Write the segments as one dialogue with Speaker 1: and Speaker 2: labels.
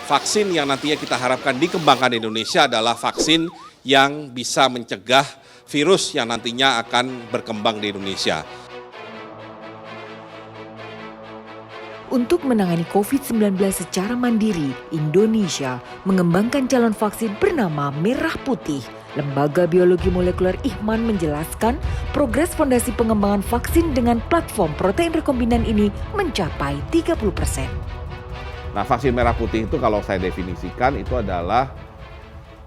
Speaker 1: vaksin yang nantinya kita harapkan dikembangkan di Indonesia adalah vaksin yang bisa mencegah virus yang nantinya akan berkembang di Indonesia.
Speaker 2: Untuk menangani COVID-19 secara mandiri, Indonesia mengembangkan calon vaksin bernama Merah Putih. Lembaga Biologi Molekuler IKMAN menjelaskan progres fondasi pengembangan vaksin dengan platform protein rekombinan ini mencapai 30%.
Speaker 3: Nah, vaksin merah putih itu kalau saya definisikan itu adalah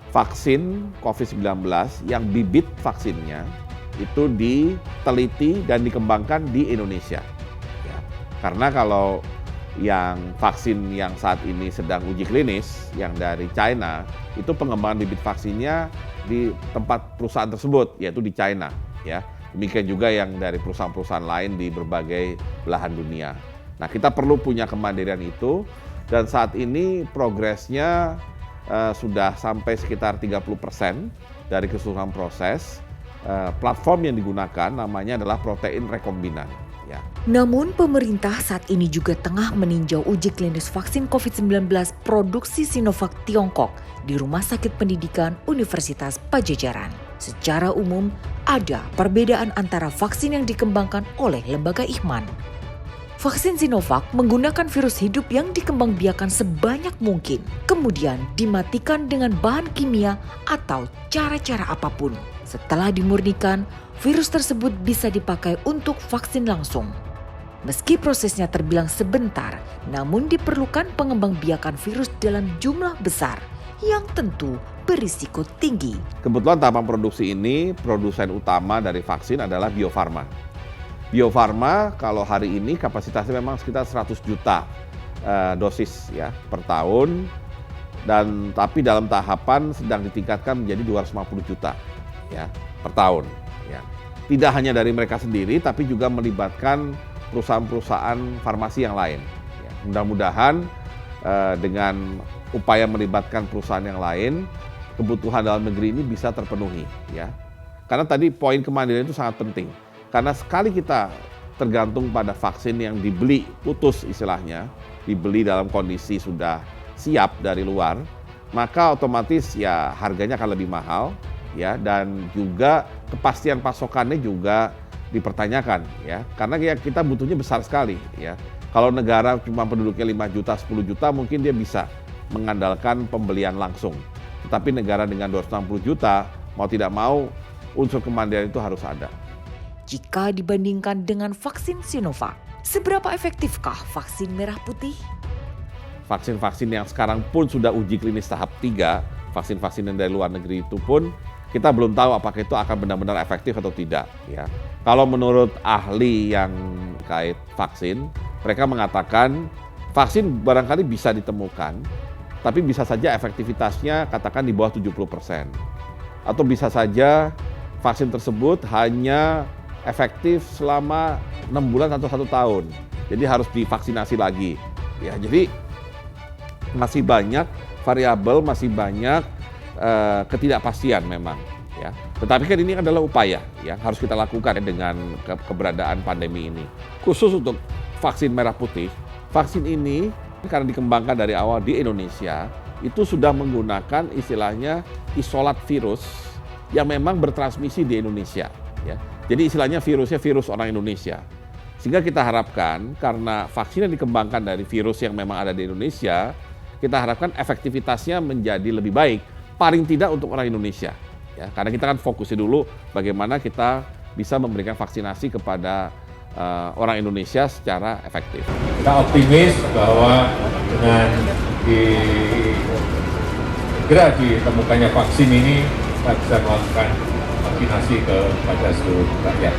Speaker 3: vaksin COVID-19 yang bibit vaksinnya itu diteliti dan dikembangkan di Indonesia. Ya. Karena kalau yang vaksin yang saat ini sedang uji klinis, yang dari China, itu pengembangan bibit vaksinnya di tempat perusahaan tersebut, yaitu di China. Ya. Demikian juga yang dari perusahaan-perusahaan lain di berbagai belahan dunia. Nah, kita perlu punya kemandirian itu, dan saat ini progresnya sudah sampai sekitar 30% dari keseluruhan proses. Platform yang digunakan namanya adalah protein rekombinan. Ya.
Speaker 2: Namun pemerintah saat ini juga tengah meninjau uji klinis vaksin COVID-19 produksi Sinovac Tiongkok di Rumah Sakit Pendidikan Universitas Padjadjaran. Secara umum, ada perbedaan antara vaksin yang dikembangkan oleh lembaga IKMAN. Vaksin Sinovac menggunakan virus hidup yang dikembangbiakan sebanyak mungkin, kemudian dimatikan dengan bahan kimia atau cara-cara apapun. Setelah dimurnikan, virus tersebut bisa dipakai untuk vaksin langsung. Meski prosesnya terbilang sebentar, namun diperlukan pengembangbiakan virus dalam jumlah besar yang tentu berisiko tinggi.
Speaker 3: Kebetulan tahapan produksi ini, produsen utama dari vaksin adalah Bio Farma. Bio Farma kalau hari ini kapasitasnya memang sekitar 100 juta dosis ya per tahun, dan tapi dalam tahapan sedang ditingkatkan menjadi 250 juta ya per tahun. Ya. Tidak hanya dari mereka sendiri, tapi juga melibatkan perusahaan-perusahaan farmasi yang lain. Ya. Mudah-mudahan dengan upaya melibatkan perusahaan yang lain, kebutuhan dalam negeri ini bisa terpenuhi. Ya. Karena tadi poin kemandirian itu sangat penting. Karena sekali kita tergantung pada vaksin yang dibeli putus istilahnya, dibeli dalam kondisi sudah siap dari luar, maka otomatis ya harganya akan lebih mahal ya, dan juga kepastian pasokannya juga dipertanyakan ya. Karena ya kita butuhnya besar sekali ya. Kalau negara cuma penduduknya 5 juta, 10 juta mungkin dia bisa mengandalkan pembelian langsung. Tetapi negara dengan 260 juta mau tidak mau unsur kemandirian itu harus ada.
Speaker 2: Jika dibandingkan dengan vaksin Sinovac, seberapa efektifkah vaksin merah putih?
Speaker 3: Vaksin-vaksin yang sekarang pun sudah uji klinis tahap 3, vaksin-vaksin yang dari luar negeri itu pun kita belum tahu apakah itu akan benar-benar efektif atau tidak. Ya. Kalau menurut ahli yang terkait vaksin, mereka mengatakan vaksin barangkali bisa ditemukan, tapi bisa saja efektivitasnya katakan di bawah 70%. Atau bisa saja vaksin tersebut hanya efektif selama 6 bulan atau 1 tahun. Jadi harus divaksinasi lagi. Ya, jadi masih banyak variabel, masih banyak ketidakpastian memang. Ya. Tetapi kan ini adalah upaya yang harus kita lakukan dengan keberadaan pandemi ini. Khusus untuk vaksin merah putih, vaksin ini karena dikembangkan dari awal di Indonesia, itu sudah menggunakan istilahnya isolat virus yang memang bertransmisi di Indonesia. Ya. Jadi istilahnya virusnya virus orang Indonesia. Sehingga kita harapkan karena vaksin yang dikembangkan dari virus yang memang ada di Indonesia, kita harapkan efektivitasnya menjadi lebih baik, paling tidak untuk orang Indonesia. Ya, karena kita kan fokusnya dulu bagaimana kita bisa memberikan vaksinasi kepada orang Indonesia secara efektif.
Speaker 4: Kita optimis bahwa dengan segera ditemukannya vaksin ini, kita bisa melakukan vaksinasi kepada seluruh rakyat.